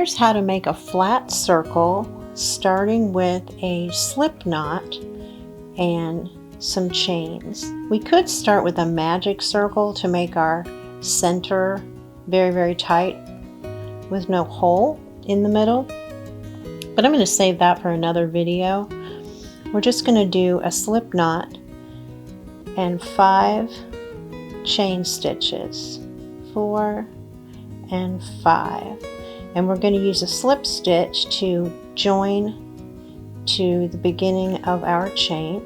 here's how to make a flat circle, starting with a slip knot and some chains. We could start with a magic circle to make our center very, very tight with no hole in the middle, but I'm going to save that for another video. We're just going to do a slip knot and 5 chain stitches, 4 and 5, and we're going to use a slip stitch to join to the beginning of our chain.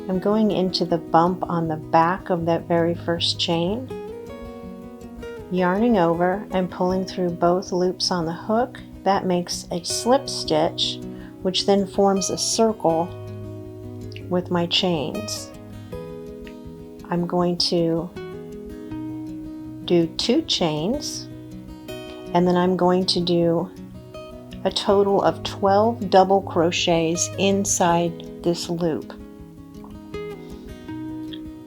I'm going into the bump on the back of that very first chain, yarning over and pulling through both loops on the hook. That makes a slip stitch, which then forms a circle with my chains. I'm going to do 2 chains, and then I'm going to do a total of 12 double crochets inside this loop.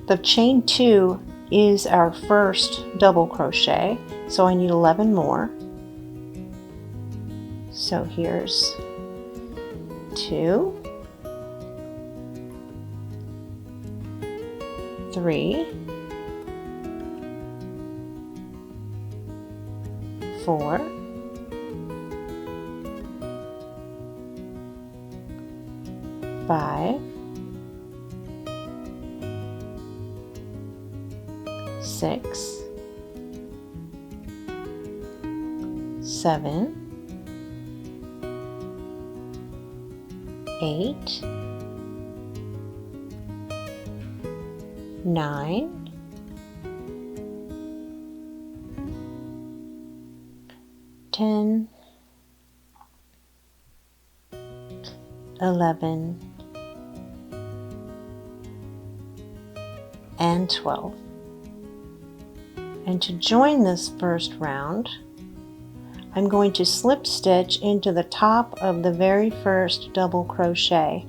The chain 2 is our first double crochet, so I need 11 more. So here's 2, 3, 4, 5, 6, 7, 8, 9, 10, 11, and 12. And to join this first round, I'm going to slip stitch into the top of the very first double crochet.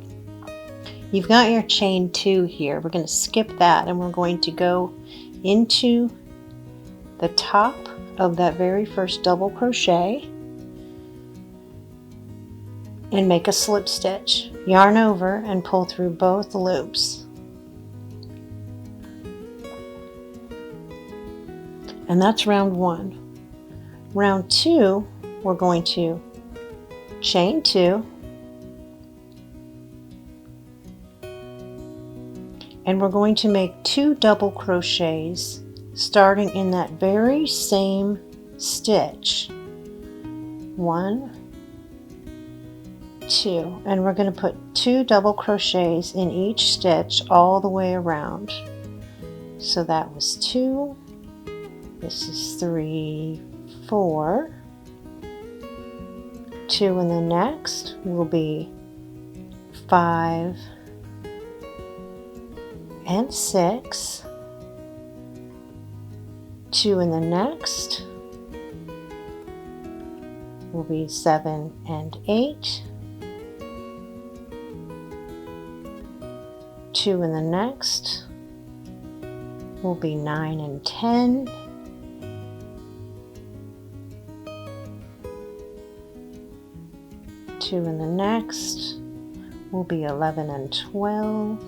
You've got your chain 2 here. We're going to skip that and we're going to go into the top of that very first double crochet and make a slip stitch. Yarn over and pull through both loops. And that's round 1. Round 2, we're going to chain 2, and we're going to make 2 double crochets starting in that very same stitch. 1, 2, and we're going to put 2 double crochets in each stitch all the way around. So that was 2, this is 3, 4, 2 in the next will be 5 and 6, 2 in the next will be 7 and 8, 2 in the next will be 9 and 10, 2 in the next will be 11 and 12,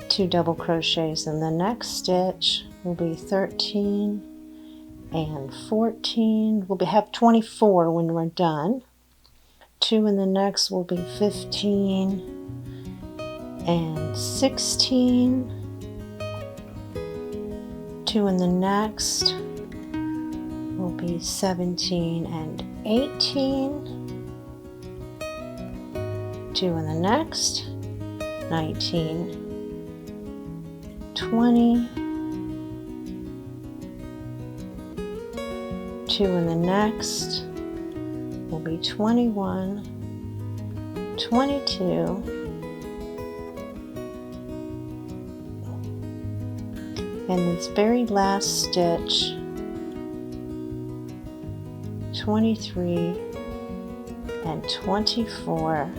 2 double crochets in the next stitch will be 13 and 14. We'll have 24 when we're done. 2 in the next will be 15 and 16. 2 in the next will be 17 and 18. 2 in the next, 19, 20, 2 in the next will be 21, 22, and this very last stitch, 23 and 24.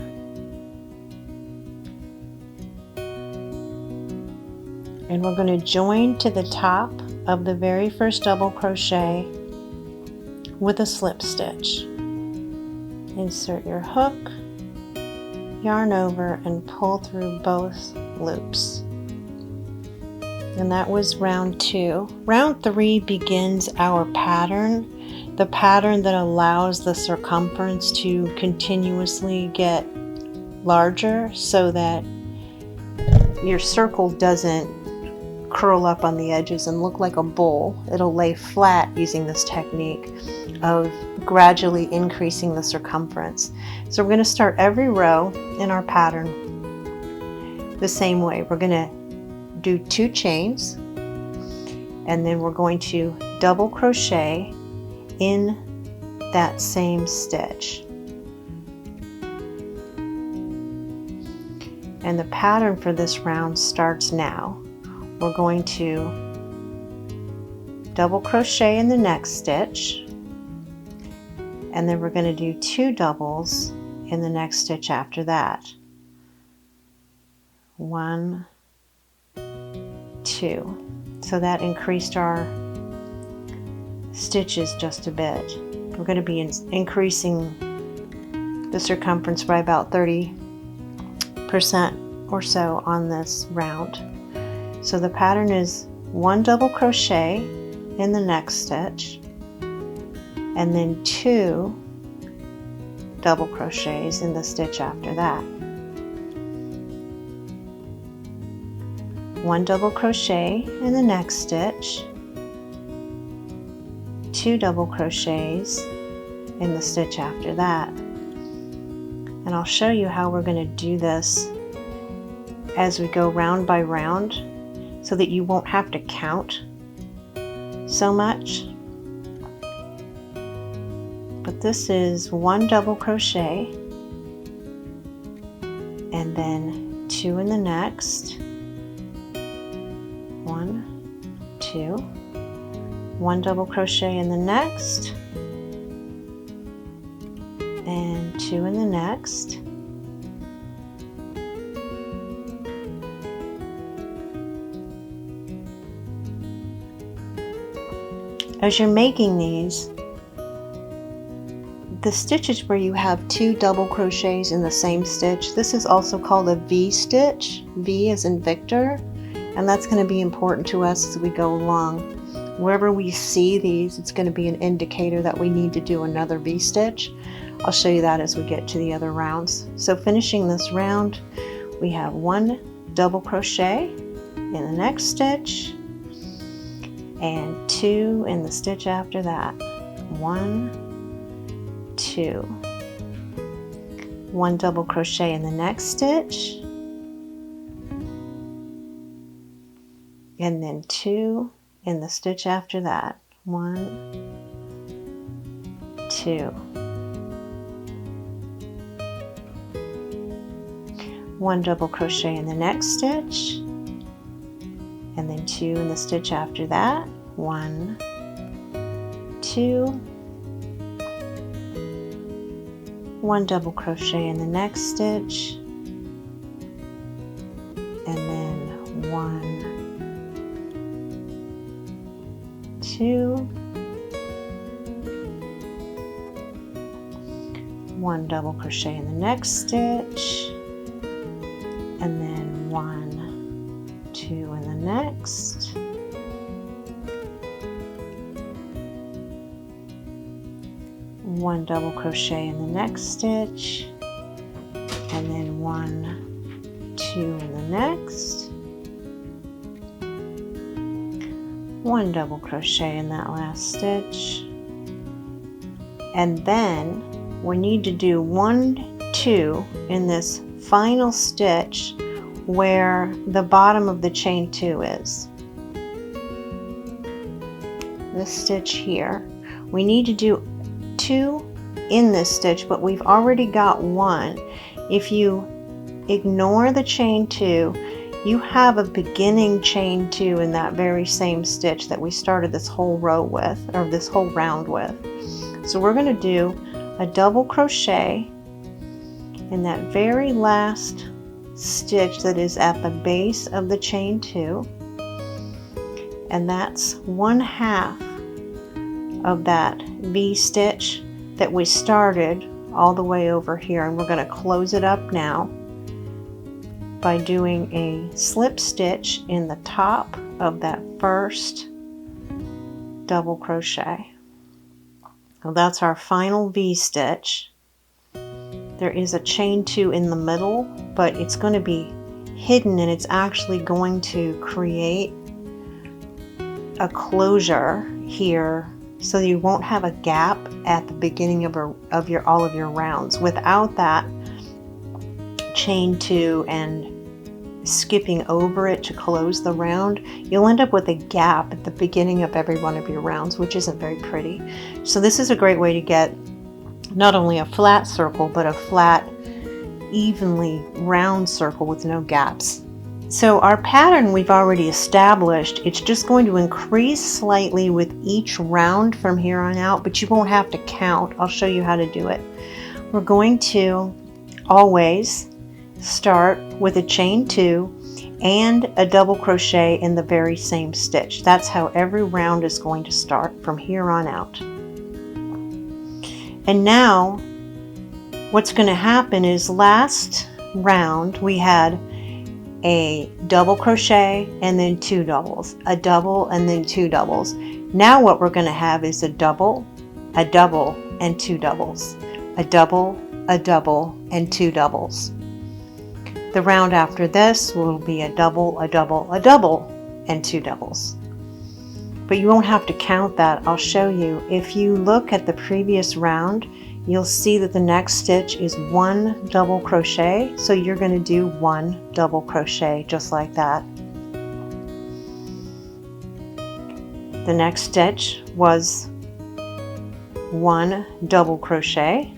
And we're going to join to the top of the very first double crochet with a slip stitch. Insert your hook, yarn over, and pull through both loops. And that was round 2. Round 3 begins our pattern, the pattern that allows the circumference to continuously get larger so that your circle doesn't curl up on the edges and look like a bowl. It'll lay flat using this technique of gradually increasing the circumference. So we're going to start every row in our pattern the same way. We're going to do 2 chains, and then we're going to double crochet in that same stitch. And the pattern for this round starts now. We're going to double crochet in the next stitch, and then we're going to do 2 doubles in the next stitch after that. 1, 2. So that increased our stitches just a bit. We're going to be increasing the circumference by about 30% or so on this round. So the pattern is 1 double crochet in the next stitch, and then 2 double crochets in the stitch after that. 1 double crochet in the next stitch, 2 double crochets in the stitch after that. And I'll show you how we're going to do this as we go round by round so that you won't have to count so much. But this is 1 double crochet and then 2 in the next. 1, 2, 1 double crochet in the next, and 2 in the next, as you're making these, the stitches where you have 2 double crochets in the same stitch, this is also called a V stitch. V as in Victor. And that's going to be important to us as we go along. Wherever we see these, it's going to be an indicator that we need to do another V-stitch. I'll show you that as we get to the other rounds. So finishing this round, we have 1 double crochet in the next stitch and 2 in the stitch after that. 1, 2. 1 double crochet in the next stitch, and then 2 in the stitch after that. 1, 2. 1 double crochet in the next stitch, and then 2 in the stitch after that. 1, 2. 1 double crochet in the next stitch, and then 1, 2, 1 double crochet in the next stitch, and then 1, 2 in the next, 1 double crochet in the next stitch, and then 1, 2 in the next, 1 double crochet in that last stitch, and then we need to do 1, 2 in this final stitch where the bottom of the chain 2 is. This stitch here. We need to do 2 in this stitch, but we've already got 1. If you ignore the chain 2, you have a beginning chain 2 in that very same stitch that we started this whole row with, or this whole round with. So we're going to do a double crochet in that very last stitch that is at the base of the chain 2, and that's 1/2 of that V-stitch that we started all the way over here, and we're going to close it up now by doing a slip stitch in the top of that first double crochet. So that's our final V-stitch. There is a chain 2 in the middle, but it's going to be hidden, and it's actually going to create a closure here, so you won't have a gap at the beginning of all of your rounds. Without that chain 2 and skipping over it to close the round, you'll end up with a gap at the beginning of every one of your rounds, which isn't very pretty. So this is a great way to get not only a flat circle, but a flat, evenly round circle with no gaps. So our pattern we've already established. It's just going to increase slightly with each round from here on out, but you won't have to count. I'll show you how to do it. We're going to always start with a chain 2 and a double crochet in the very same stitch. That's how every round is going to start from here on out. And now what's going to happen is last round we had a double crochet and then 2 doubles, a double and then 2 doubles. Now what we're going to have is a double and 2 doubles, a double and 2 doubles. The round after this will be a double and 2 doubles. But you won't have to count that. I'll show you. If you look at the previous round, you'll see that the next stitch is 1 double crochet. So you're going to do 1 double crochet just like that. The next stitch was 1 double crochet.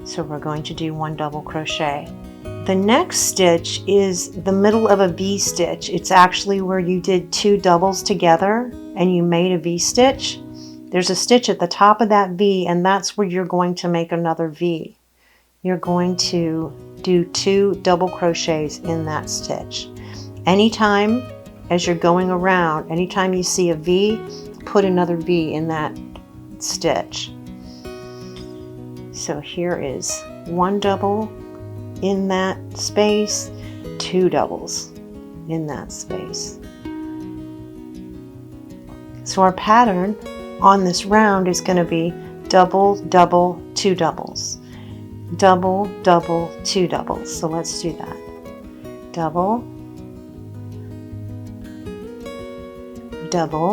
So we're going to do 1 double crochet. The next stitch is the middle of a V-stitch. It's actually where you did 2 doubles together and you made a V-stitch. There's a stitch at the top of that V, and that's where you're going to make another V. You're going to do 2 double crochets in that stitch. Anytime as you're going around, anytime you see a V, put another V in that stitch. So here is 1 double in that space, 2 doubles in that space. So our pattern on this round is going to be double, double, 2 doubles, double, double, 2 doubles. So let's do that. Double, double,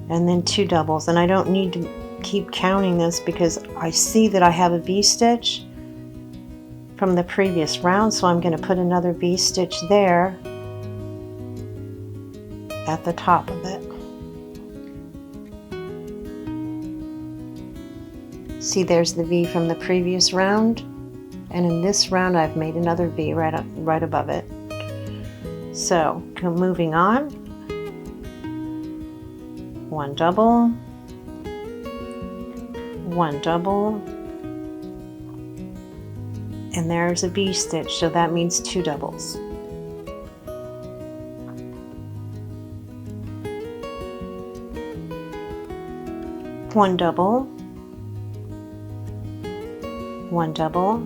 and then 2 doubles. And I don't need to keep counting this because I see that I have a V-stitch from the previous round, so I'm going to put another V-stitch there at the top of it. See, there's the V from the previous round, and in this round I've made another V right above it. So moving on, 1 double, 1 double, and there's a V-stitch, so that means 2 doubles. One double, 1 double.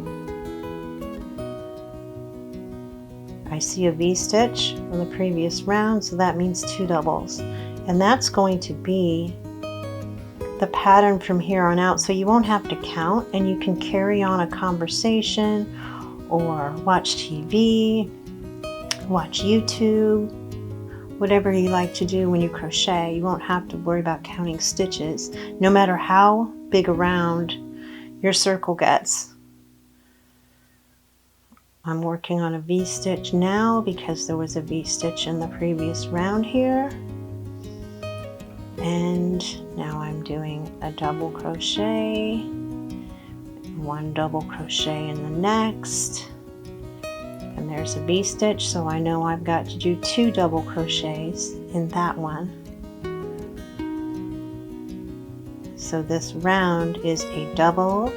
I see a V-stitch from the previous round, so that means 2 doubles, and that's going to be the pattern from here on out, so you won't have to count, and you can carry on a conversation or watch TV, watch YouTube, whatever you like to do when you crochet. You won't have to worry about counting stitches, no matter how big a round your circle gets. I'm working on a V-stitch now because there was a V-stitch in the previous round here. And now I'm doing a double crochet, 1 double crochet in the next, and there's a V-stitch, so I know I've got to do 2 double crochets in that one. So this round is a double,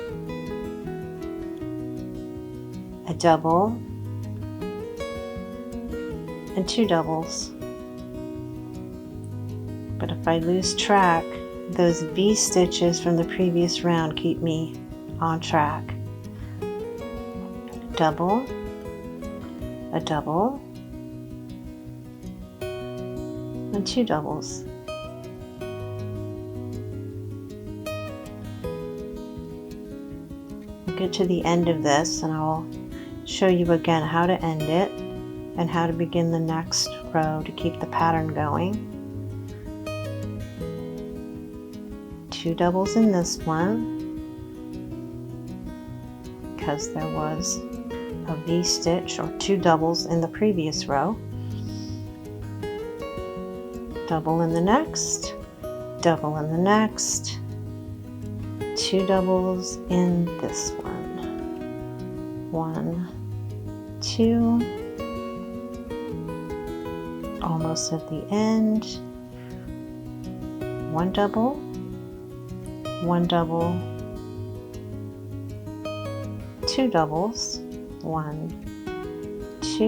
and 2 doubles. But if I lose track, those V stitches from the previous round keep me on track. Double, a double, and 2 doubles. We'll get to the end of this and I'll show you again how to end it and how to begin the next row to keep the pattern going. 2 doubles in this one because there was a V stitch or 2 doubles in the previous row. Double in the next, double in the next, 2 doubles in this one. 1, 2, almost at the end. 1 double, 1 double, 2 doubles, 1, 2,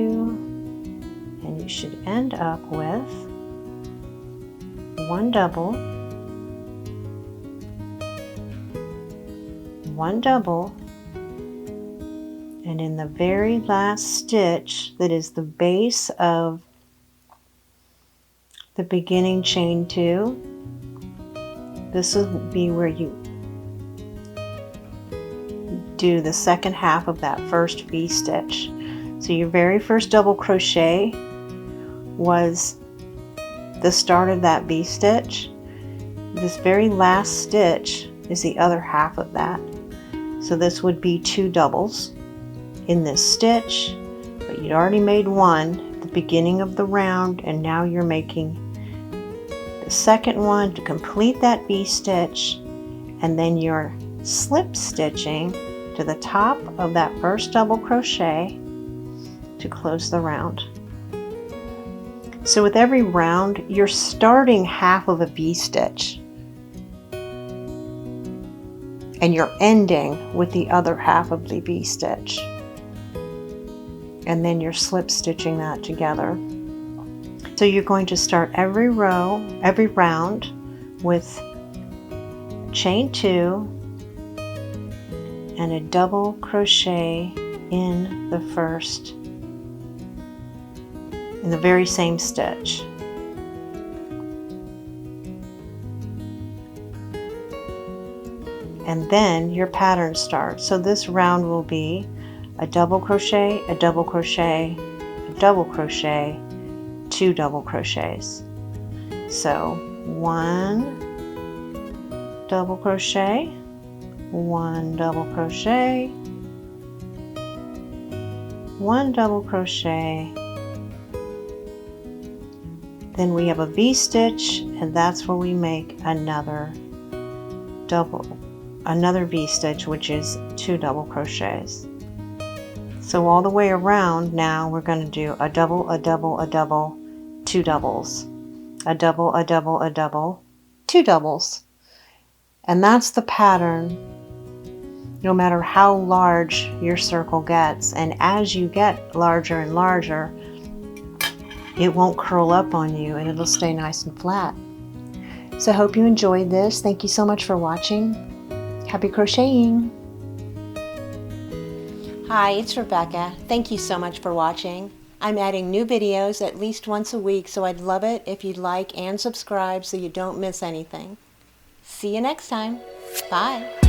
and you should end up with 1 double, 1 double, and in the very last stitch that is the base of the beginning chain 2, this will be where you do the second half of that first V stitch. So your very first double crochet was the start of that V stitch. This very last stitch is the other half of that. So this would be 2 doubles in this stitch, but you'd already made 1 at the beginning of the round, and now you're making the second one to complete that V stitch, and then you're slip stitching to the top of that first double crochet to close the round. So with every round, you're starting half of a V stitch and you're ending with the other half of the V stitch, and then you're slip stitching that together. So you're going to start every row, every round with chain 2 and a double crochet in the first, in the very same stitch. And then your pattern starts. So this round will be a double crochet, a double crochet, a double crochet, 2 double crochets. So 1 double crochet, 1 double crochet, 1 double crochet, then we have a V stitch, and that's where we make another V stitch, which is 2 double crochets. So all the way around now we're going to do a double, a double, a double, 2 doubles, a double, a double, a double, 2 doubles. And that's the pattern no matter how large your circle gets. And as you get larger and larger, it won't curl up on you and it'll stay nice and flat. So I hope you enjoyed this. Thank you so much for watching. Happy crocheting! Hi, it's Rebecca. Thank you so much for watching. I'm adding new videos at least once a week, so I'd love it if you'd like and subscribe so you don't miss anything. See you next time. Bye!